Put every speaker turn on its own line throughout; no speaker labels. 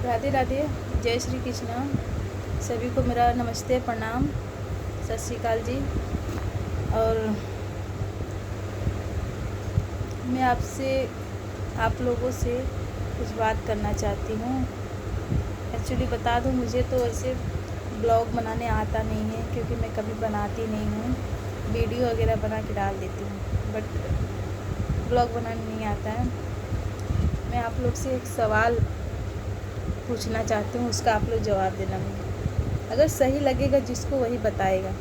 राधे राधे। जय श्री कृष्ण। सभी को मेरा नमस्ते, प्रणाम, सत श्री अकाल जी। और मैं आपसे, आप लोगों से कुछ बात करना चाहती हूँ। एक्चुअली बता दूँ, मुझे तो ऐसे ब्लॉग बनाने आता नहीं है, क्योंकि मैं कभी बनाती नहीं हूँ। वीडियो वगैरह बना के डाल देती हूँ, बट ब्लॉग बनाने नहीं आता है। मैं आप लोग से एक सवाल पूछना चाहती हूँ, उसका आप लोग जवाब देना मुझे। अगर सही लगेगा जिसको वही बताएगा।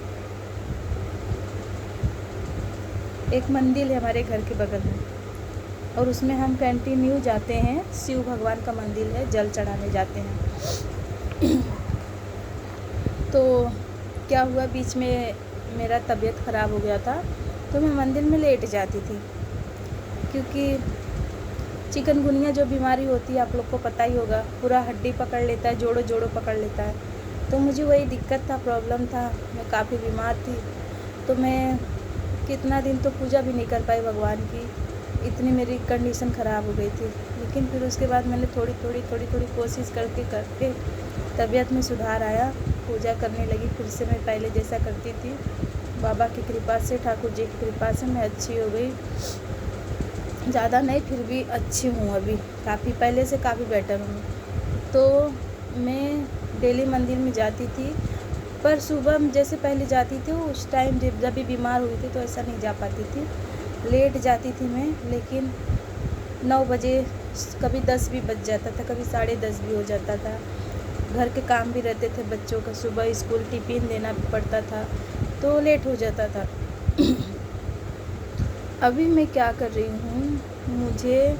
एक मंदिर है हमारे घर के बगल में, और उसमें हम कंटिन्यू जाते हैं। शिव भगवान का मंदिर है, जल चढ़ाने जाते हैं। तो क्या हुआ, बीच में मेरा तबीयत ख़राब हो गया था, तो मैं मंदिर में लेट जाती थी। क्योंकि चिकनगुनिया जो बीमारी होती है, आप लोग को पता ही होगा, पूरा हड्डी पकड़ लेता है, जोड़ों जोड़ों पकड़ लेता है। तो मुझे वही दिक्कत था, प्रॉब्लम था। मैं काफ़ी बीमार थी, तो मैं कितना दिन तो पूजा भी नहीं कर पाई भगवान की, इतनी मेरी कंडीशन ख़राब हो गई थी। लेकिन फिर उसके बाद मैंने थोड़ी थोड़ी कोशिश करके तबीयत में सुधार आया। पूजा करने लगी, फिर से मैं पहले जैसा करती थी। बाबा की कृपा से, ठाकुर जी की कृपा से मैं अच्छी हो गई। ज़्यादा नहीं, फिर भी अच्छी हूँ अभी, काफ़ी पहले से काफ़ी बेटर हूँ। तो मैं डेली मंदिर में जाती थी, पर सुबह जैसे पहले जाती थी, उस टाइम जब भी बीमार हुई थी तो ऐसा नहीं जा पाती थी, लेट जाती थी मैं। लेकिन 9 बजे, कभी 10 भी बज जाता था, कभी 10:30 भी हो जाता था। घर के काम भी रहते थे, बच्चों का सुबह स्कूल टिफ़िन देना पड़ता था, तो लेट हो जाता था। अभी मैं क्या कर रही हूँ, मुझे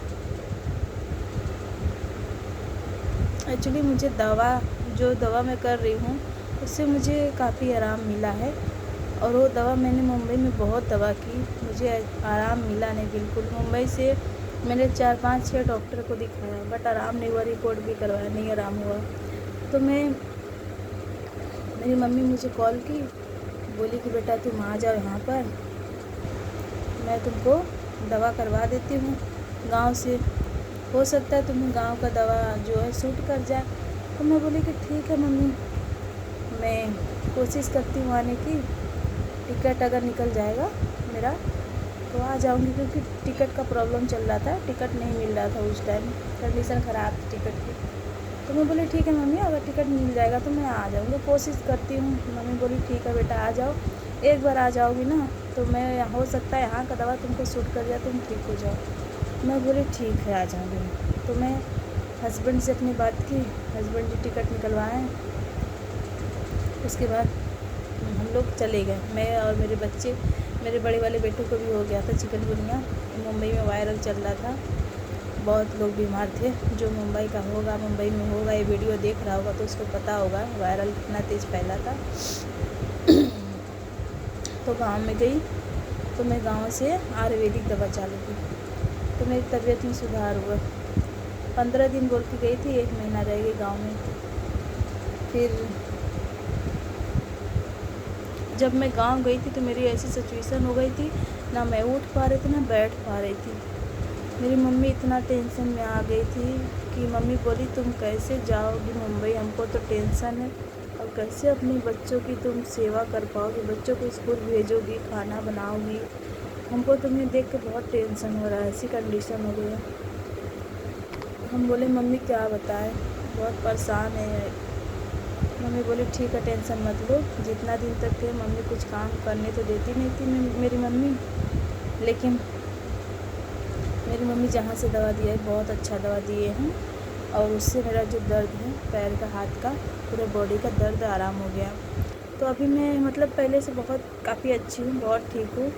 जो दवा मैं कर रही हूँ, उससे मुझे काफ़ी आराम मिला है। और वो दवा मैंने मुंबई में बहुत दवा की, मुझे आराम मिला नहीं बिल्कुल। मुंबई से मैंने 4-5-6 डॉक्टर को दिखाया, बट आराम नहीं हुआ। रिपोर्ट भी करवाया, नहीं आराम हुआ। तो मेरी मम्मी मुझे कॉल की, बोली कि बेटा तुम आ जाओ यहाँ पर, मैं तुमको दवा करवा देती हूँ गांव से, हो सकता है तुम्हें गांव का दवा जो है सूट कर जाए। तो मैं बोली कि ठीक है मम्मी, मैं कोशिश करती हूँ आने की। टिकट अगर निकल जाएगा मेरा तो आ जाऊँगी, क्योंकि टिकट का प्रॉब्लम चल रहा था, टिकट नहीं मिल रहा था उस टाइम, कंडीशन ख़राब थी टिकट की। तो मैं बोली ठीक है मम्मी, अगर टिकट मिल जाएगा तो मैं आ जाऊँगी, कोशिश करती हूँ। मम्मी बोली ठीक है बेटा आ जाओ, एक बार आ जाओगी ना तो मैं, हो सकता है यहाँ का दवा तुमको सूट कर जाए, तुम ठीक हो जाओ। मैं बोली ठीक है आ जाऊँगी। तो मैं हस्बैंड से अपनी बात की, हस्बैंड जी टिकट निकलवाएँ। उसके बाद हम लोग चले गए, मैं और मेरे बच्चे। मेरे बड़े वाले बेटे को भी हो गया था चिकनगुनिया, मुंबई में वायरल चल रहा था, बहुत लोग बीमार थे। जो मुंबई का होगा, मुंबई में होगा, ये वीडियो देख रहा होगा तो उसको पता होगा वायरल कितना तेज़ फैला था। तो गांव में गई, तो मैं गांव से आयुर्वेदिक दवा चालू की, तो मेरी तबीयत में सुधार हुआ। 15 दिन बोल के गई थी, 1 महीना रह गई गाँव में। फिर जब मैं गांव गई थी तो मेरी ऐसी सिचुएशन हो गई थी, ना मैं उठ पा रही थी ना बैठ पा रही थी। मेरी मम्मी इतना टेंशन में आ गई थी कि मम्मी बोली तुम कैसे जाओगी मुंबई, हमको तो टेंशन है, और कैसे अपने बच्चों की तुम सेवा कर पाओगी, बच्चों को स्कूल भेजोगी, खाना बनाओगी, हमको तुम्हें देख के बहुत टेंशन हो रहा है, ऐसी कंडीशन हो गई है। हम बोले मम्मी क्या बताएं, बहुत परेशान है। मम्मी बोली ठीक है टेंशन मत लो। जितना दिन तक थे मम्मी कुछ काम करने तो देती नहीं थी मेरी मम्मी, लेकिन मेरी मम्मी जहाँ से दवा दिया है बहुत अच्छा दवा दिए हैं, और उससे मेरा जो दर्द है पैर का, हाथ का, पूरे बॉडी का दर्द आराम हो गया। तो अभी मैं मतलब पहले से बहुत काफ़ी अच्छी हूँ, बहुत ठीक हूँ।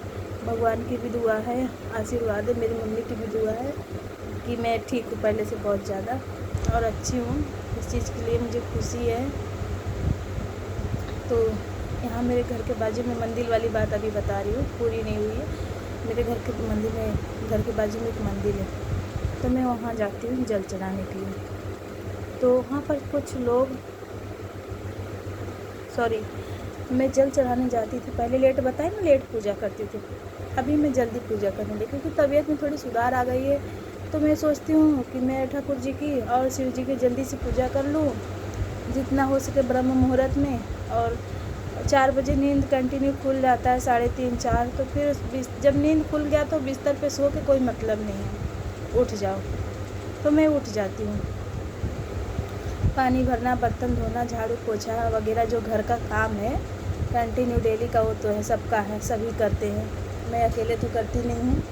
भगवान की भी दुआ है, आशीर्वाद है, मेरी मम्मी की भी दुआ है कि मैं ठीक हूँ पहले से बहुत ज़्यादा, और अच्छी हूँ। इस चीज़ के लिए मुझे खुशी है। तो यहाँ मेरे घर के बाजू में मंदिर वाली बात अभी बता रही हूँ, पूरी नहीं हुई है। मेरे घर के बाजू में एक मंदिर है, तो मैं वहाँ जाती हूँ जल चढ़ाने के लिए। तो वहाँ पर कुछ लोग, मैं जल चढ़ाने जाती थी। पहले लेट बताई ना, लेट पूजा करती थी। अभी मैं जल्दी पूजा करने लगी, क्योंकि तबीयत में थोड़ी सुधार आ गई है, तो मैं सोचती हूँ कि मैं ठाकुर जी की और शिव जी की जल्दी से पूजा कर लूँ, जितना हो सके ब्रह्म मुहूर्त में। और 4 बजे नींद कंटिन्यू खुल जाता है, 3:30 4, तो फिर जब नींद खुल गया तो बिस्तर पे सो के कोई मतलब नहीं है, उठ जाओ। तो मैं उठ जाती हूँ। पानी भरना, बर्तन धोना, झाड़ू पोछा वगैरह जो घर का काम है कंटिन्यू डेली का, वो तो है, सबका है, सभी करते हैं। मैं अकेले तो करती नहीं हूँ।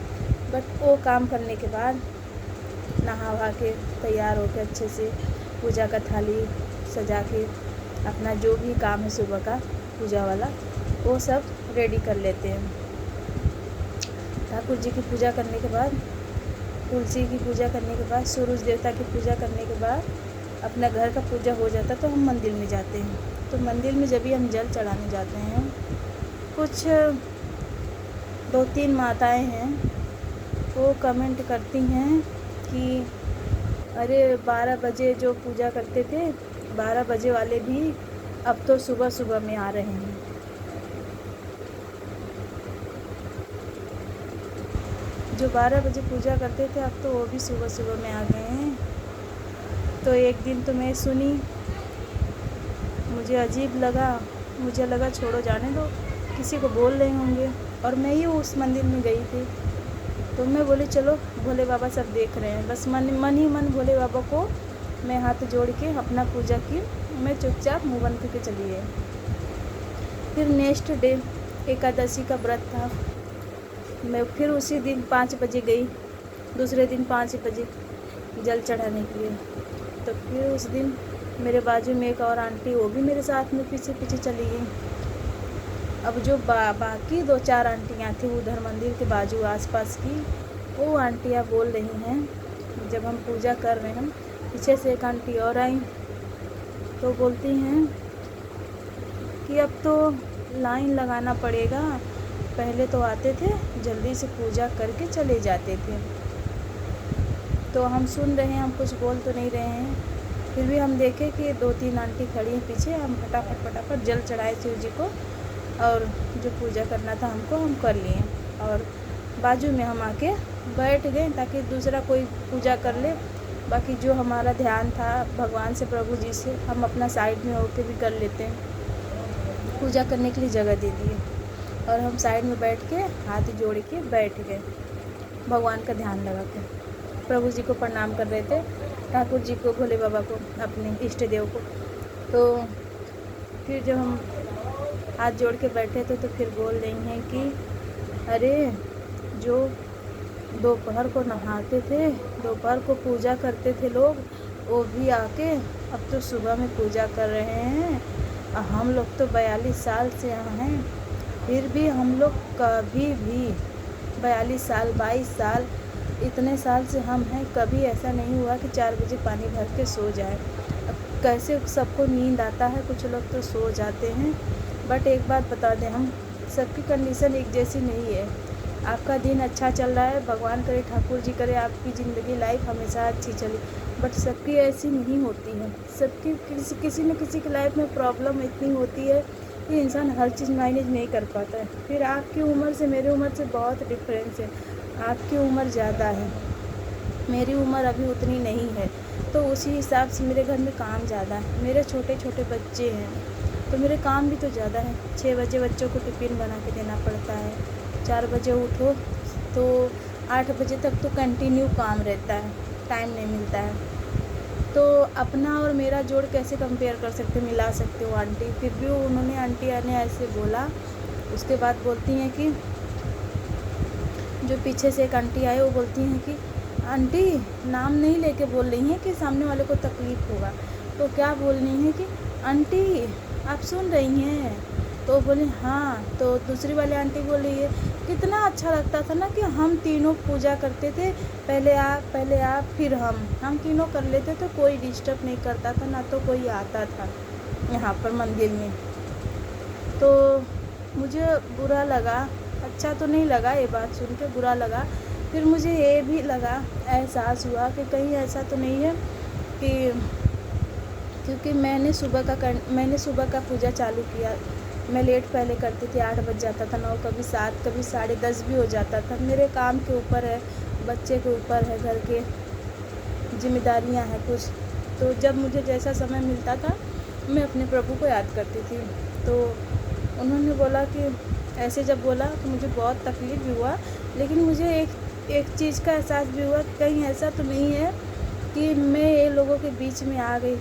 बट वो काम करने के बाद नहा वहा के तैयार होकर अच्छे से पूजा का थाली सजा के अपना जो भी काम है सुबह का पूजा वाला वो सब रेडी कर लेते हैं। ठाकुर जी की पूजा करने के बाद, तुलसी की पूजा करने के बाद, सूरज देवता की पूजा करने के बाद अपना घर का पूजा हो जाता है तो हम मंदिर में जाते हैं। तो मंदिर में जब भी हम जल चढ़ाने जाते हैं, कुछ 2-3 माताएं हैं वो कमेंट करती हैं कि अरे 12 बजे जो पूजा करते थे, 12 बजे वाले भी अब तो सुबह सुबह में आ रहे हैं। जो 12 बजे पूजा करते थे अब तो वो भी सुबह सुबह में आ गए हैं। तो एक दिन तो मैं सुनी, मुझे अजीब लगा, मुझे लगा छोड़ो जाने दो, किसी को बोल रहे होंगे। और मैं ही उस मंदिर में गई थी तो मैं बोली चलो भोले बाबा सब देख रहे हैं, बस मन ही मन भोले बाबा को मैं हाथ जोड़ के अपना पूजा की। मैं चुपचाप मुँह बंद करके चली गई। फिर नेक्स्ट डे एकादशी का व्रत था, मैं फिर उसी दिन 5 बजे गई, दूसरे दिन 5 बजे जल चढ़ाने के लिए। तो फिर उस दिन मेरे बाजू में एक और आंटी, वो भी मेरे साथ में पीछे पीछे चली गई। अब जो बाकी 2-4 आंटियाँ थी उधर मंदिर के बाजू आसपास की, वो आंटियाँ बोल रही हैं, जब हम पूजा कर रहे हैं पीछे से एक आंटी और आई तो बोलती हैं कि अब तो लाइन लगाना पड़ेगा, पहले तो आते थे जल्दी से पूजा करके चले जाते थे। तो हम सुन रहे हैं, हम कुछ बोल तो नहीं रहे हैं, फिर भी हम देखे कि 2-3 आंटी खड़ी हैं पीछे। हम फटाफट जल चढ़ाए शिव जी को और जो पूजा करना था हमको हम कर लिए और बाजू में हम आके बैठ गए ताकि दूसरा कोई पूजा कर ले। बाकी जो हमारा ध्यान था भगवान से, प्रभु जी से, हम अपना साइड में होके भी कर लेते हैं। पूजा करने के लिए जगह दे दिए और हम साइड में बैठ के हाथ जोड़ के बैठ गए, भगवान का ध्यान लगा के प्रभु जी को प्रणाम कर रहे थे, ठाकुर जी को, भोले बाबा को, अपने इष्ट देव को। तो फिर जब हम हाथ जोड़ के बैठे थे तो फिर बोल रही हैं कि अरे जो दोपहर को नहाते थे, दोपहर को पूजा करते थे लोग, वो भी आके अब तो सुबह में पूजा कर रहे हैं। हम लोग तो 42 साल से यहाँ हैं, फिर भी हम लोग कभी भी 42 साल 22 साल इतने साल से हम हैं, कभी ऐसा नहीं हुआ कि 4 बजे पानी भर के सो जाए। अब कैसे सबको नींद आता है, कुछ लोग तो सो जाते हैं। बट एक बात बता दें, हम सबकी कंडीशन एक जैसी नहीं है। आपका दिन अच्छा चल रहा है, भगवान करे, ठाकुर जी करे आपकी ज़िंदगी लाइफ हमेशा अच्छी चले, बट सबकी ऐसी नहीं होती है। सबकी किसी न किसी की लाइफ में प्रॉब्लम इतनी होती है कि इंसान हर चीज़ मैनेज नहीं कर पाता है। फिर आपकी उम्र से मेरी उम्र से बहुत डिफरेंस है, आपकी उम्र ज़्यादा है, मेरी उम्र अभी उतनी नहीं है, तो उसी हिसाब से मेरे घर में काम ज़्यादा है। मेरे छोटे छोटे बच्चे हैं तो मेरे काम भी तो ज़्यादा है। 6 बजे बच्चों को टिफ़िन बना के देना पड़ता है, 4 बजे उठो तो 8 बजे तक तो कंटिन्यू काम रहता है, टाइम नहीं मिलता है। तो अपना और मेरा जोड़ कैसे कंपेयर कर सकते, मिला सकते हो आंटी? फिर भी उन्होंने, आंटी ने ऐसे बोला। उसके बाद बोलती हैं कि जो पीछे से एक आंटी आए वो बोलती हैं कि आंटी नाम नहीं लेके बोल रही हैं कि सामने वाले को तकलीफ़ होगा, तो क्या बोल रही हैं कि आंटी आप सुन रही हैं? तो बोली हाँ। तो दूसरी वाली आंटी बोल रही है कितना अच्छा लगता था ना कि हम तीनों पूजा करते थे, पहले आप फिर हम तीनों कर लेते तो कोई डिस्टर्ब नहीं करता था, ना तो कोई आता था यहाँ पर मंदिर में। तो मुझे बुरा लगा, अच्छा तो नहीं लगा, ये बात सुन के बुरा लगा। फिर मुझे ये भी लगा, एहसास हुआ कि कहीं ऐसा तो नहीं है कि, क्योंकि मैंने सुबह का पूजा चालू किया। मैं लेट पहले करती थी, 8 बज जाता था, 9, कभी 7, कभी 10:30 भी हो जाता था। मेरे काम के ऊपर है, बच्चे के ऊपर है, घर के जिम्मेदारियां हैं कुछ। तो जब मुझे जैसा समय मिलता था मैं अपने प्रभु को याद करती थी। तो उन्होंने बोला कि ऐसे जब बोला तो मुझे बहुत तकलीफ़ भी हुआ, लेकिन मुझे एक चीज़ का एहसास भी हुआ कि कहीं ऐसा तो नहीं है कि मैं ये लोगों के बीच में आ गई,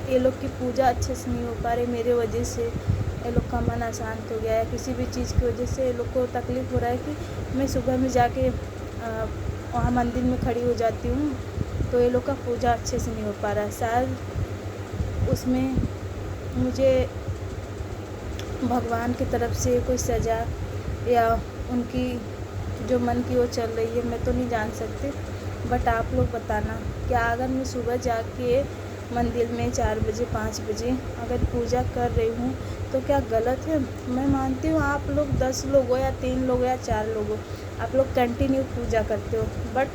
ये लोग की पूजा अच्छे से नहीं हो पा रही मेरे वजह से, ये लोग का मन अशांत हो गया है, किसी भी चीज़ की वजह से ये लोग को तकलीफ़ हो रहा है कि मैं सुबह में जाके वहाँ मंदिर में खड़ी हो जाती हूँ तो ये लोग का पूजा अच्छे से नहीं हो पा रहा है। शायद उसमें मुझे भगवान की तरफ से कोई सज़ा या उनकी जो मन की वो चल रही है मैं तो नहीं जान सकती, बट आप लोग बताना क्या अगर मैं सुबह जाके मंदिर में 4 बजे 5 बजे अगर पूजा कर रही हूँ तो क्या गलत है? मैं मानती हूँ आप लोग 10 लोग हो या 3 लोग हो या 4 लोग हो, आप लोग कंटिन्यू पूजा करते हो, बट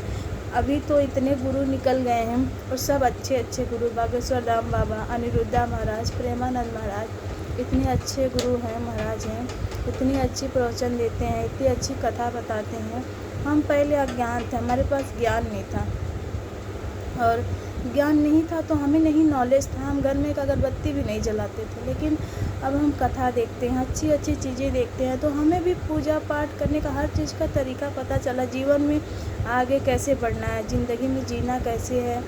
अभी तो इतने गुरु निकल गए हैं और सब अच्छे अच्छे गुरु, बागेश्वर राम बाबा, अनिरुद्धा महाराज, प्रेमानंद महाराज, इतने अच्छे गुरु हैं, महाराज हैं, इतनी अच्छी प्रवचन देते हैं, इतनी अच्छी कथा बताते हैं। हम पहले अज्ञान थे, हमारे पास ज्ञान नहीं था, और ज्ञान नहीं था तो हमें नहीं नॉलेज था, हम घर में एक अगरबत्ती भी नहीं जलाते थे। लेकिन अब हम कथा देखते हैं, अच्छी अच्छी चीज़ें देखते हैं, तो हमें भी पूजा पाठ करने का हर चीज़ का तरीका पता चला, जीवन में आगे कैसे बढ़ना है, ज़िंदगी में जीना कैसे है।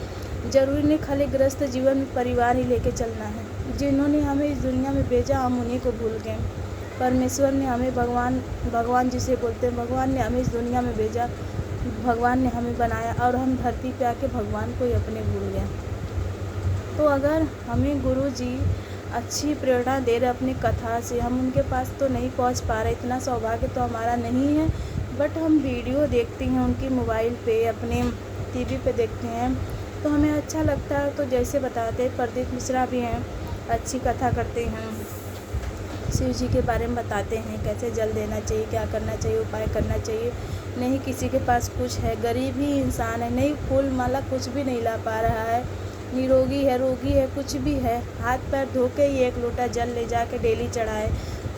ज़रूरी नहीं खाली गृहस्थ जीवन में परिवार ही लेके चलना है। जिन्होंने हमें इस दुनिया में भेजा हम उन्हीं को भूल गए। परमेश्वर ने हमें भगवान जिसे बोलते हैं, भगवान ने हमें इस दुनिया में भेजा, भगवान ने हमें बनाया और हम धरती पे आके भगवान को ही अपने भूल गए। तो अगर हमें गुरु जी अच्छी प्रेरणा दे रहे अपनी कथा से, हम उनके पास तो नहीं पहुंच पा रहे, इतना सौभाग्य तो हमारा नहीं है, बट हम वीडियो देखते हैं उनकी मोबाइल पे, अपने टीवी पे देखते हैं तो हमें अच्छा लगता है। तो जैसे बताते हैं प्रदीप मिश्रा भी हैं, अच्छी कथा करते हैं, शिव जी के बारे में बताते हैं, कैसे जल देना चाहिए, क्या करना चाहिए, उपाय करना चाहिए। नहीं किसी के पास कुछ है, गरीब ही इंसान है, नहीं फूल माला कुछ भी नहीं ला पा रहा है, निरोगी है, रोगी है, कुछ भी है, हाथ पैर धो के ही 1 लोटा जल ले जाके डेली चढ़ाए।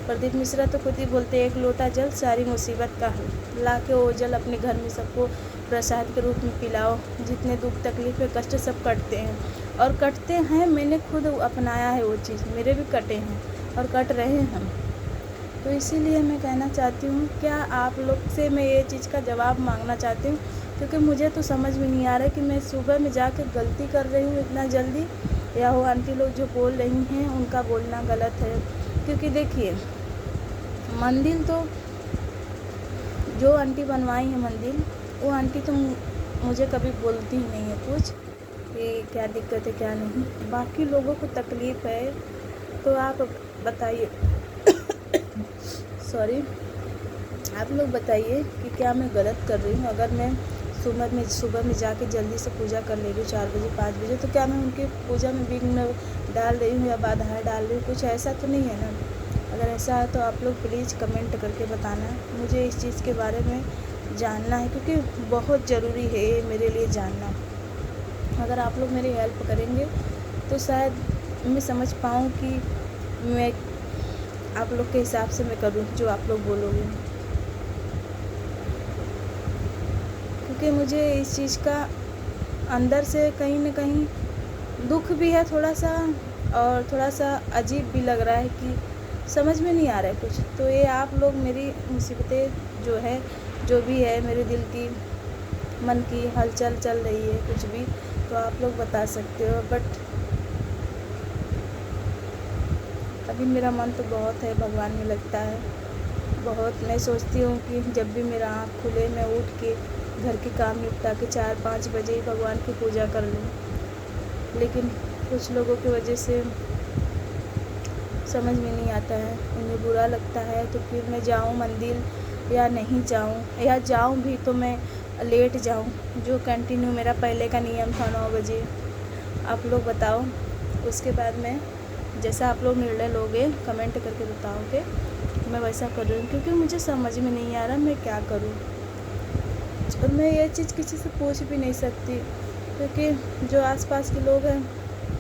प्रदीप मिश्रा तो खुद ही बोलते हैं 1 लोटा जल सारी मुसीबत का हल, ला के वो जल अपने घर में सबको प्रसाद के रूप में पिलाओ। जितने दुख तकलीफ है कष्ट सब कटते हैं, और कटते हैं, मैंने खुद अपनाया है वो चीज़, मेरे भी कटे हैं और कट रहे हैं हम। तो इसीलिए मैं कहना चाहती हूँ, क्या आप लोग से मैं ये चीज़ का जवाब मांगना चाहती हूँ, क्योंकि मुझे तो समझ में नहीं आ रहा कि मैं सुबह में जाके गलती कर रही हूँ इतना जल्दी, या वो आंटी लोग जो बोल रही हैं उनका बोलना गलत है। क्योंकि देखिए मंदिर तो जो आंटी बनवाई है मंदिर, वो आंटी तो मुझे कभी बोलती ही नहीं है कुछ कि क्या दिक्कत है क्या नहीं। बाकी लोगों को तकलीफ़ है तो आप बताइए सॉरी, आप लोग बताइए कि क्या मैं गलत कर रही हूँ। अगर मैं सुबह में जाके जल्दी से पूजा कर ले रही हूँ 4 बजे 5 बजे, तो क्या मैं उनकी पूजा में विघ्न डाल रही हूँ या बाधाएं डाल रही हूँ? कुछ ऐसा तो नहीं है ना। अगर ऐसा है तो आप लोग प्लीज़ कमेंट करके बताना, मुझे इस चीज़ के बारे में जानना है, क्योंकि बहुत ज़रूरी है ये मेरे लिए जानना। अगर आप लोग मेरी हेल्प करेंगे तो शायद मैं समझ पाऊँ कि मैं आप लोग के हिसाब से मैं करूँ जो आप लोग बोलोगे, क्योंकि मुझे इस चीज़ का अंदर से कहीं ना कहीं दुख भी है थोड़ा सा, और थोड़ा सा अजीब भी लग रहा है कि समझ में नहीं आ रहा है कुछ। तो ये आप लोग मेरी मुसीबतें जो है, जो भी है मेरे दिल की मन की हलचल चल रही है कुछ भी, तो आप लोग बता सकते हो। बट अभी मेरा मन तो बहुत है भगवान में लगता है बहुत। मैं सोचती हूँ कि जब भी मेरा आँख खुले मैं उठ के घर के काम निपटा के 4-5 बजे ही भगवान की पूजा कर लूँ, लेकिन कुछ लोगों की वजह से समझ में नहीं आता है, उन्हें बुरा लगता है। तो फिर मैं जाऊँ मंदिर या नहीं जाऊँ, या जाऊँ भी तो मैं लेट जाऊँ, जो कंटिन्यू मेरा पहले का नियम था 9 बजे। आप लोग बताओ, उसके बाद में जैसा आप लोग निर्णय लोगे कमेंट करके बताओगे, मैं वैसा कर रही हूँ, क्योंकि मुझे समझ में नहीं आ रहा मैं क्या करूँ। और मैं ये चीज़ किसी से पूछ भी नहीं सकती, क्योंकि जो आसपास के लोग हैं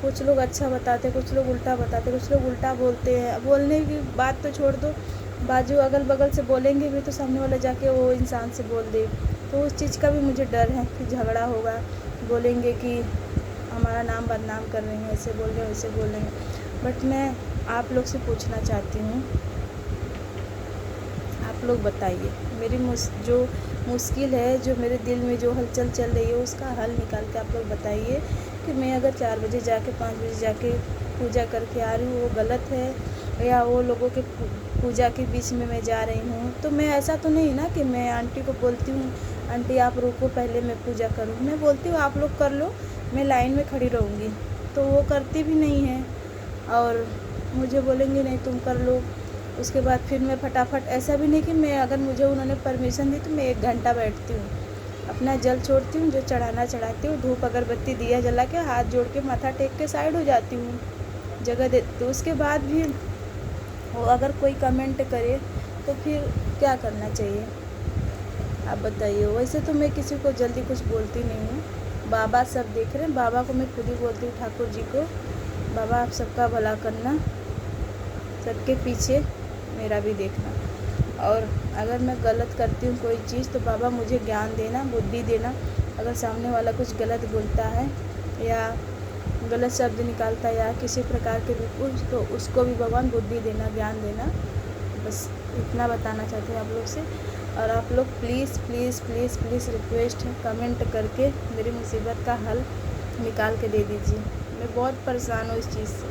कुछ लोग अच्छा बताते, कुछ लोग उल्टा बताते, कुछ लोग उल्टा बोलते हैं। बोलने की बात तो छोड़ दो, बाजू अगल बगल से बोलेंगे भी तो सामने वाला जाके वो इंसान से बोल दे तो उस चीज़ का भी मुझे डर है कि झगड़ा होगा, बोलेंगे कि हमारा नाम बदनाम कर रही हैं, ऐसे बोल रहे हैं वैसे बोल रहे हैं। बट मैं आप लोग से पूछना चाहती हूँ, आप लोग बताइए मेरी जो मुश्किल है, जो मेरे दिल में जो हलचल चल रही है, उसका हल निकाल के आप लोग बताइए कि मैं अगर 4 बजे जाके 5 बजे जाके पूजा करके आ रही हूँ वो गलत है, या वो लोगों के पूजा के बीच में मैं जा रही हूँ। तो मैं ऐसा तो नहीं ना कि मैं आंटी को बोलती हूँ आंटी आप रुको पहले मैं पूजा करूँ, मैं बोलती हूँ आप लोग कर लो, मैं लाइन में खड़ी रहूँगी। तो वो करती भी नहीं है और मुझे बोलेंगे नहीं तुम कर लो। उसके बाद फिर मैं फटाफट, ऐसा भी नहीं कि मैं, अगर मुझे उन्होंने परमिशन दी तो मैं 1 घंटा बैठती हूँ, अपना जल छोड़ती हूँ, जो चढ़ाना चढ़ाती हूँ, धूप अगरबत्ती दिया जला के हाथ जोड़ के माथा टेक के साइड हो जाती हूँ, जगह देती हूँ। उसके बाद भी वो अगर कोई कमेंट करे तो फिर क्या करना चाहिए आप बताइए। वैसे तो मैं किसी को जल्दी कुछ बोलती नहीं हूँ, बाबा सब देख रहे हैं, बाबा को मैं खुद ही बोलती हूँ, ठाकुर जी को, बाबा आप सबका भला करना, सबके पीछे मेरा भी देखना। और अगर मैं गलत करती हूँ कोई चीज़ तो बाबा मुझे ज्ञान देना, बुद्धि देना। अगर सामने वाला कुछ गलत बोलता है या गलत शब्द निकालता है या किसी प्रकार के भी कुछ, तो उसको भी भगवान बुद्धि देना, ज्ञान देना। बस इतना बताना चाहती हूँ आप लोग से। और आप लोग please please please please request है, कमेंट करके मेरी मुसीबत का हल निकाल के दे दीजिए। मैं बहुत परेशान हूँ इस चीज़ से,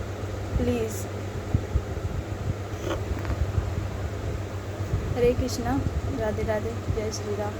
प्लीज़। हरे कृष्णा, राधे राधे, जय श्री राम।